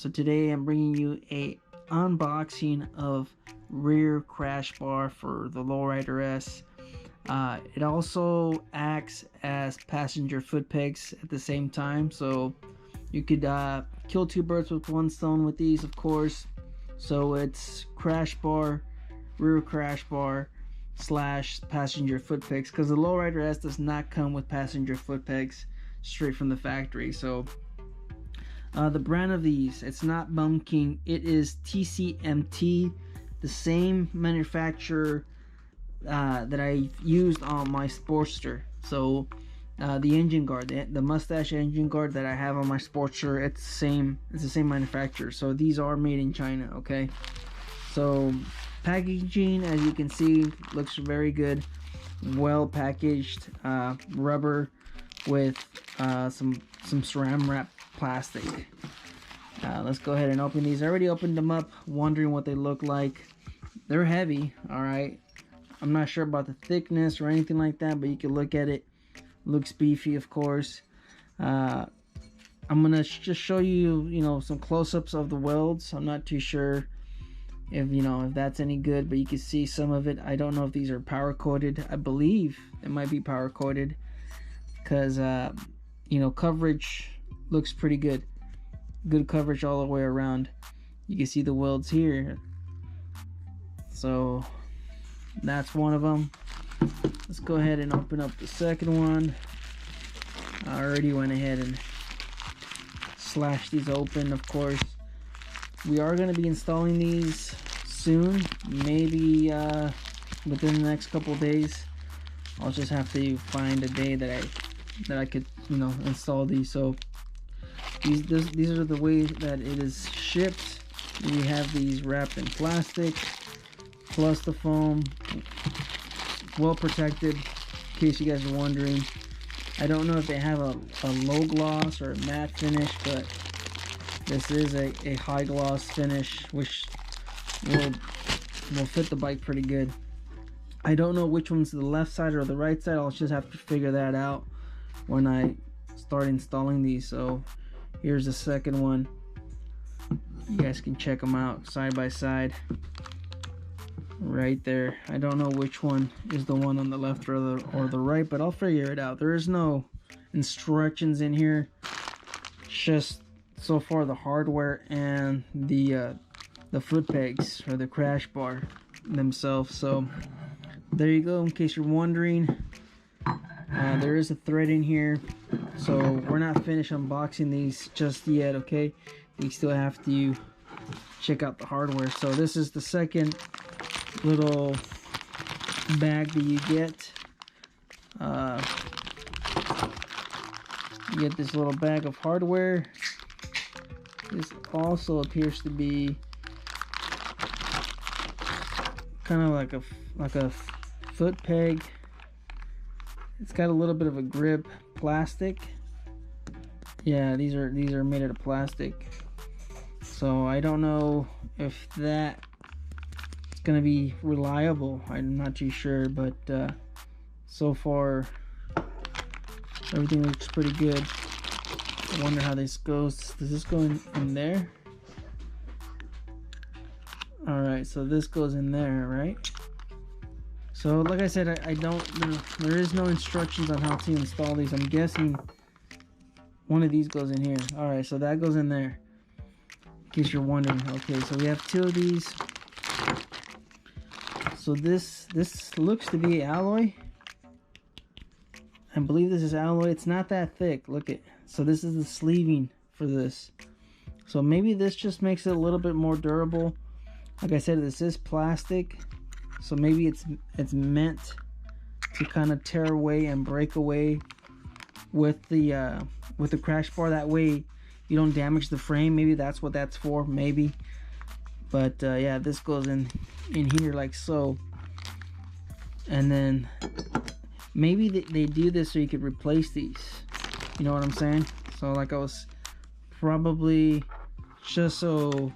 So today I'm bringing you a unboxing of rear crash bar for the Lowrider S. It also acts as passenger foot pegs at the same time, so you could kill two birds with one stone with these, of course. So it's crash bar, rear crash bar slash passenger foot pegs, because the Lowrider S does not come with passenger foot pegs straight from the factory. So the brand of these, it's not Bum King, it is TCMT, the same manufacturer that I used on my Sportster. So the engine guard, the mustache engine guard that I have on my Sportster, it's the same manufacturer. So these are made in China. Okay, so packaging, as you can see, looks very good, well packaged, rubber with some saran wrap plastic. Let's go ahead and open these. I already opened them up, wondering what they look like. They're heavy, all right. I'm not sure about the thickness or anything like that, but you can look at it. Looks beefy, of course. I'm gonna just show you, some close-ups of the welds. I'm not too sure if that's any good, but you can see some of it. I don't know if these are power coated. I believe it might be power coated, because coverage looks pretty good. Good coverage all the way around. You can see the welds here. So that's one of them. Let's go ahead and open up the second one. I already went ahead and slashed these open, of course. We are going to be installing these soon, maybe within the next couple of days. I'll just have to find a day that I could install these. So these are the way that it is shipped. We have these wrapped in plastic, plus the foam, well protected, in case you guys are wondering. I don't know if they have a low gloss or a matte finish, but this is a high gloss finish, which will fit the bike pretty good. I don't know which one's the left side or the right side. I'll just have to figure that out when I start installing these. So here's the second one. You guys can check them out side by side right there. I don't know which one is the one on the left or the right, but I'll figure it out. There is no instructions in here, just so far the hardware and the foot pegs or the crash bar themselves. So there you go, in case you're wondering. There is a thread in here, so we're not finished unboxing these just yet. Okay, we still have to check out the hardware. So this is the second little bag that you get. You get this little bag of hardware. This also appears to be kind of like a foot peg. It's got a little bit of a grip, plastic. Yeah, these are made out of plastic. So I don't know if that is gonna be reliable. I'm not too sure, but so far everything looks pretty good. I wonder how this goes. Does this go in there? All right, so this goes in there, right? So like I said, I don't, there is no instructions on how to install these. I'm guessing one of these goes in here. All right, so that goes in there, in case you're wondering. Okay, so we have two of these. So this looks to be alloy. I believe this is alloy. It's not that thick. Look at, so this is the sleeving for this. So maybe this just makes it a little bit more durable. Like I said, this is plastic, so maybe it's meant to kind of tear away and break away with the crash bar. That way you don't damage the frame. Maybe that's what that's for, maybe. But yeah, this goes in here like so. And then maybe they do this so you could replace these. You know what I'm saying? So like I was probably just so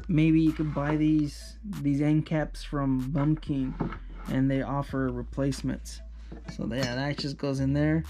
maybe you could buy these end caps from Bum King and they offer replacements. So yeah, that just goes in there.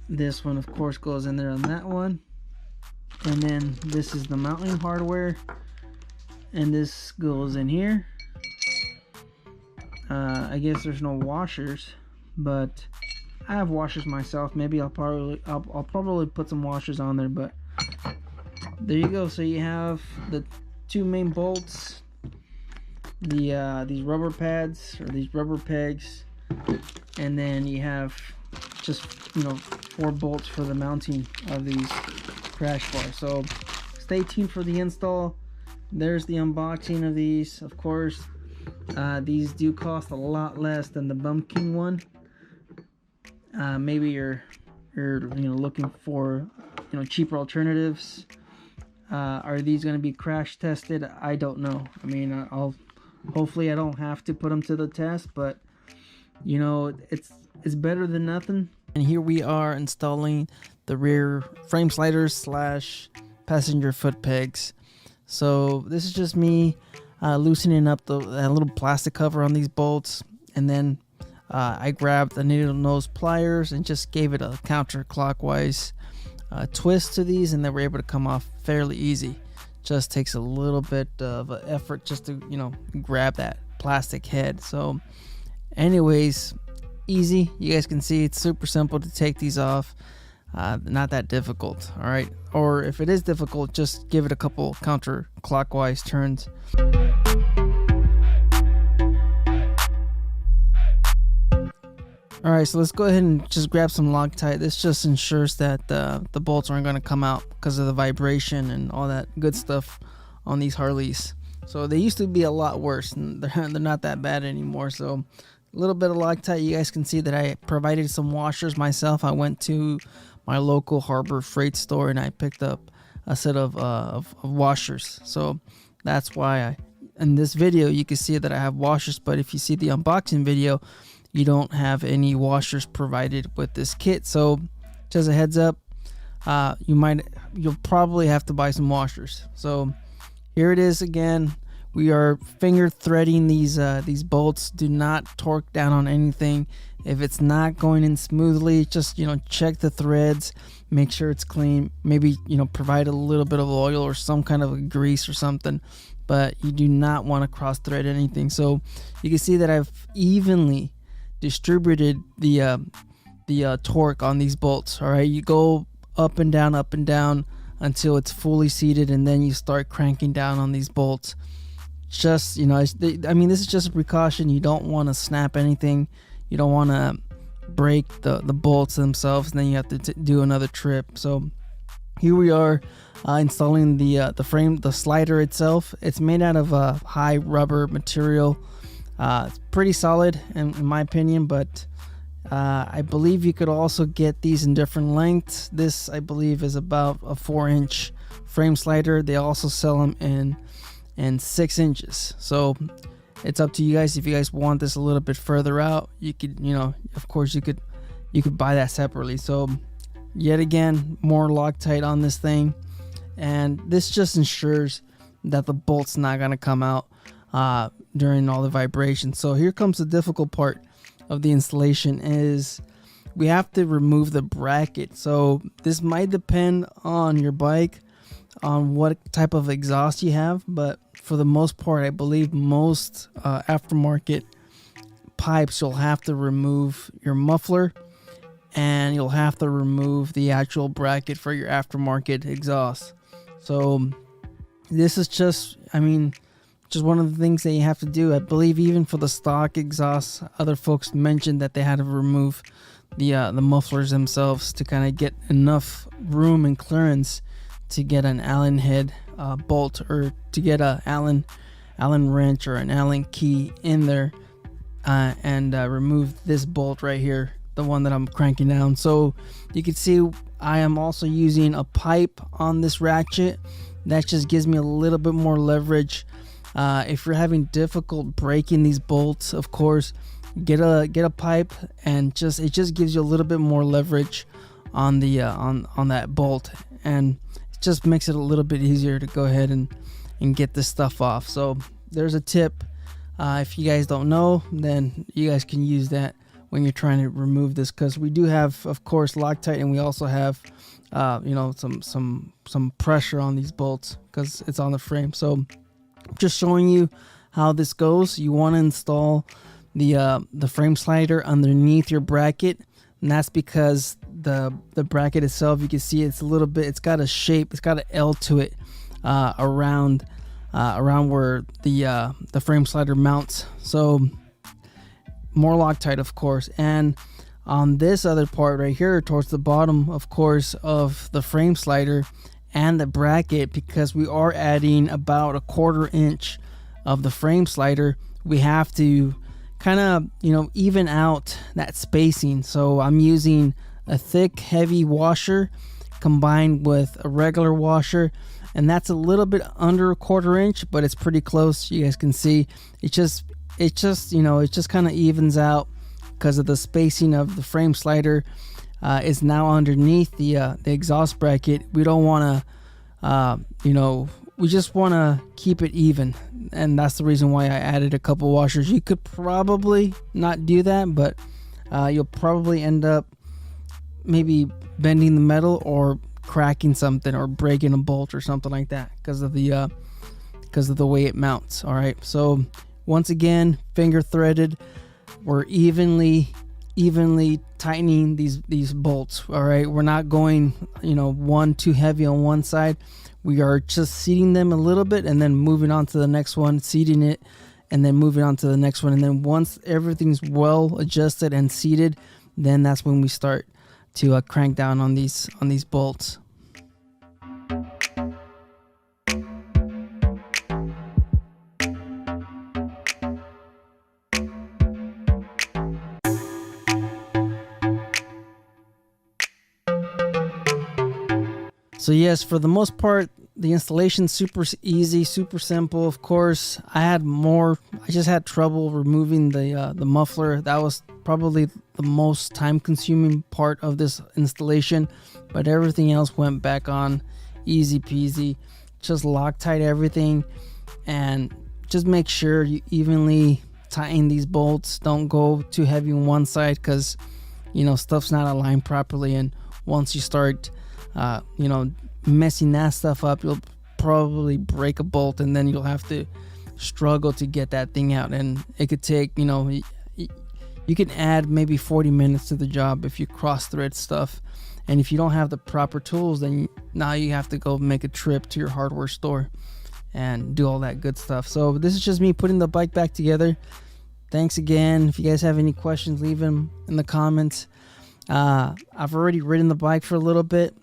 This one of course goes in there on that one. And then this is the mounting hardware, and this goes in here. I guess there's no washers, but I have washers myself. Maybe I'll probably put some washers on there, but there you go. So you have the two main bolts, these rubber pads or these rubber pegs, and then you have just 4 bolts for the mounting of these crash bars. So stay tuned for the install. There's the unboxing of these. Of course, these do cost a lot less than the Bumpkin one. Maybe you're looking for cheaper alternatives. Are these going to be crash tested? I don't know. I mean, hopefully I don't have to put them to the test, but it's better than nothing. And here we are installing the rear frame sliders / passenger foot pegs. So this is just me loosening up that little plastic cover on these bolts, and then I grabbed the needle nose pliers and just gave it a counterclockwise twist to these, and they were able to come off fairly easy. Just takes a little bit of effort just to grab that plastic head. So anyways, easy. You guys can see it's super simple to take these off. Not that difficult. All right, or if it is difficult, just give it a couple counterclockwise turns. Alright, so let's go ahead and just grab some Loctite. This just ensures that the bolts aren't going to come out because of the vibration and all that good stuff on these Harleys. So they used to be a lot worse, and they're not that bad anymore. So a little bit of Loctite. You guys can see that I provided some washers myself. I went to my local Harbor Freight store and I picked up a set of washers. So that's why in this video you can see that I have washers, but if you see the unboxing video, you don't have any washers provided with this kit. So just a heads up, you'll probably have to buy some washers. So here it is again. We are finger threading these bolts. Do not torque down on anything. If it's not going in smoothly, just check the threads, make sure it's clean. Maybe provide a little bit of oil or some kind of a grease or something. But you do not want to cross thread anything. So you can see that I've evenly distributed the torque on these bolts. All right, you go up and down until it's fully seated, and then you start cranking down on these bolts. Just I mean, this is just a precaution. You don't want to snap anything. You don't want to break the bolts themselves, and then you have to do another trip. So here we are installing the slider itself. It's made out of high rubber material. It's pretty solid in my opinion, but I believe you could also get these in different lengths. This, I believe, is about a 4-inch frame slider. They also sell them in 6 inches. So it's up to you guys. If you guys want this a little bit further out, you could, of course, you could buy that separately. So yet again, more Loctite on this thing, and this just ensures that the bolt's not gonna come out during all the vibration. So here comes the difficult part of the installation, is we have to remove the bracket. So this might depend on your bike, on what type of exhaust you have, but for the most part, I believe most aftermarket pipes, you'll have to remove your muffler, and you'll have to remove the actual bracket for your aftermarket exhaust. So this is just one of the things that you have to do. I believe even for the stock exhausts, other folks mentioned that they had to remove the mufflers themselves to kind of get enough room and clearance to get an Allen head bolt, or to get a Allen wrench or an Allen key in there, and remove this bolt right here, the one that I'm cranking down. So you can see I am also using a pipe on this ratchet. That just gives me a little bit more leverage. If you're having difficult breaking these bolts, of course, get a pipe, and it just gives you a little bit more leverage on the on that bolt, and it just makes it a little bit easier to go ahead and get this stuff off. So there's a tip. If you guys don't know, then you guys can use that when you're trying to remove this, because we do have, of course, Loctite, and we also have some pressure on these bolts because it's on the frame. So just showing you how this goes. You want to install the frame slider underneath your bracket, and that's because the bracket itself, you can see it's a little bit, it's got a shape, it's got an L to it around where the frame slider mounts. So more Loctite, of course. And on this other part right here towards the bottom, of course, of the frame slider and the bracket, because we are adding about 1/4 inch of the frame slider, we have to kind of, even out that spacing. So I'm using a thick, heavy washer combined with a regular washer, and that's a little bit under 1/4 inch, but it's pretty close. You guys can see it just kind of evens out because of the spacing of the frame slider is now underneath the exhaust bracket. We don't want to we just want to keep it even, and that's the reason why I added a couple washers. You could probably not do that, but you'll probably end up maybe bending the metal or cracking something or breaking a bolt or something like that because of the way it mounts. All right, so once again, finger threaded, we're evenly tightening these bolts. All right, we're not going one too heavy on one side. We are just seating them a little bit and then moving on to the next one, seating it and then moving on to the next one. And then once everything's well adjusted and seated, then that's when we start to crank down on these bolts. So yes, for the most part, the installation's super easy, super simple. Of course, I just had trouble removing the muffler. That was probably the most time-consuming part of this installation, but everything else went back on easy peasy. Just Loctite everything, and just make sure you evenly tighten these bolts. Don't go too heavy on one side because stuff's not aligned properly, and once you start messing that stuff up, you'll probably break a bolt, and then you'll have to struggle to get that thing out. And it could take, you can add maybe 40 minutes to the job if you cross thread stuff. And if you don't have the proper tools, then now you have to go make a trip to your hardware store and do all that good stuff. So this is just me putting the bike back together. Thanks again. If you guys have any questions, leave them in the comments. I've already ridden the bike for a little bit.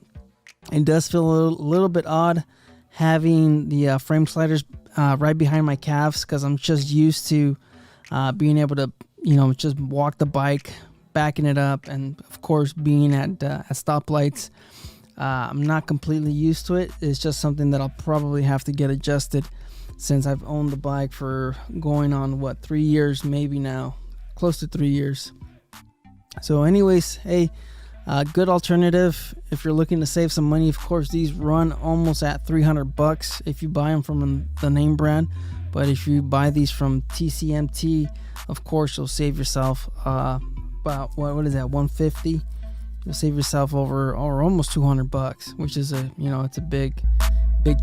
It does feel a little bit odd having the frame sliders right behind my calves, because I'm just used to being able to just walk the bike, backing it up, and of course being at stoplights. I'm not completely used to it. It's just something that I'll probably have to get adjusted, since I've owned the bike for going on 3 years maybe now, close to 3 years. So anyways, hey, good alternative if you're looking to save some money. Of course, these run almost at $300 if you buy them from the name brand, but if you buy these from TCMT, of course you'll save yourself about what is that, $150. You'll save yourself over or almost $200, which is it's a big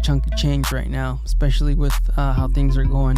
chunk of change right now, especially with how things are going.